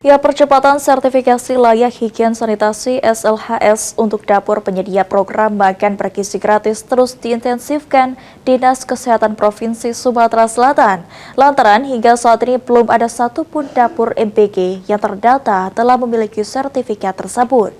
Ya, percepatan sertifikasi layak higien sanitasi SLHS untuk dapur penyedia program makan bergizi gratis terus diintensifkan Dinas Kesehatan Provinsi Sumatera Selatan. Lantaran hingga saat ini belum ada satupun dapur MPG yang terdata telah memiliki sertifikat tersebut.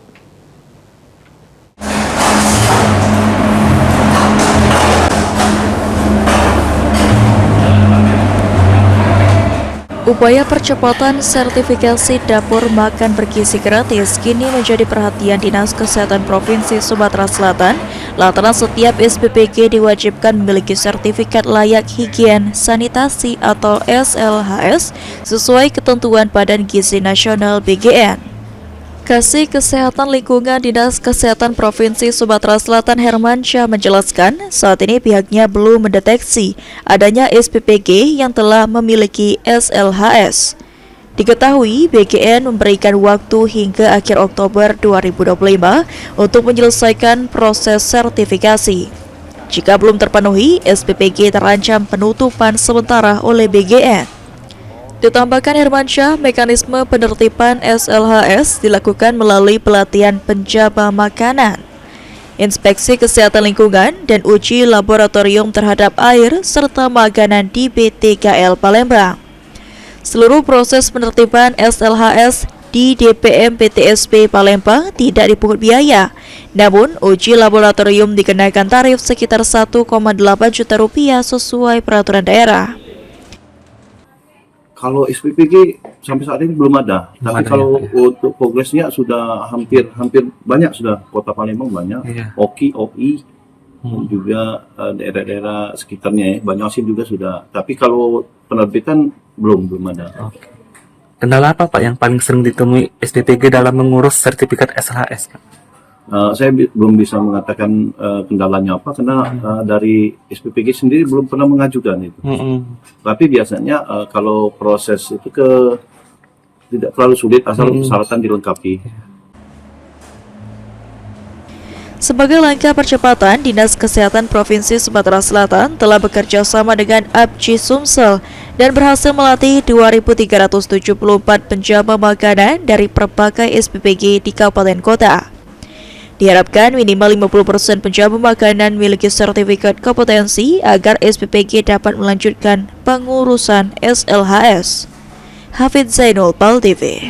Upaya percepatan sertifikasi dapur makan bergizi gratis kini menjadi perhatian Dinas Kesehatan Provinsi Sumatera Selatan lantaran setiap SPPG diwajibkan memiliki sertifikat layak higien sanitasi atau SLHS sesuai ketentuan Badan Gizi Nasional BGN. Kasih Kesehatan Lingkungan Dinas Kesehatan Provinsi Sumatera Selatan Hermansyah menjelaskan saat ini pihaknya belum mendeteksi adanya SPPG yang telah memiliki SLHS. Diketahui BGN memberikan waktu hingga akhir Oktober 2025 untuk menyelesaikan proses sertifikasi. Jika belum terpenuhi, SPPG terancam penutupan sementara oleh BGN. Ditambahkan Hermansyah, mekanisme penertiban SLHS dilakukan melalui pelatihan penjaga makanan, inspeksi kesehatan lingkungan, dan uji laboratorium terhadap air serta makanan di BTKL Palembang. Seluruh proses penertiban SLHS di DPM PTSP Palembang tidak dipungut biaya, namun uji laboratorium dikenakan tarif sekitar 1,8 juta rupiah sesuai peraturan daerah. Kalau SPPG sampai saat ini belum ada, tapi kalau untuk progresnya sudah hampir banyak sudah, Kota Palembang banyak, OKI, dan juga daerah-daerah sekitarnya, Banyuasin juga sudah. Tapi kalau penerbitan belum ada. Oke. Kendala apa Pak yang paling sering ditemui SPPG dalam mengurus sertifikat SLHS? Saya belum bisa mengatakan kendalanya apa karena dari SPPG sendiri belum pernah mengajukan itu. Tapi biasanya kalau proses itu tidak terlalu sulit asal persyaratan dilengkapi. Sebagai langkah percepatan, Dinas Kesehatan Provinsi Sumatera Selatan telah bekerja sama dengan APJI Sumsel dan berhasil melatih 2.374 penjaga makanan dari berbagai SPPG di kabupaten kota. Diharapkan minimal 50% penjaga makanan memiliki sertifikat kompetensi agar SPPG dapat melanjutkan pengurusan SLHS. Hafidz Zainul, PAL TV.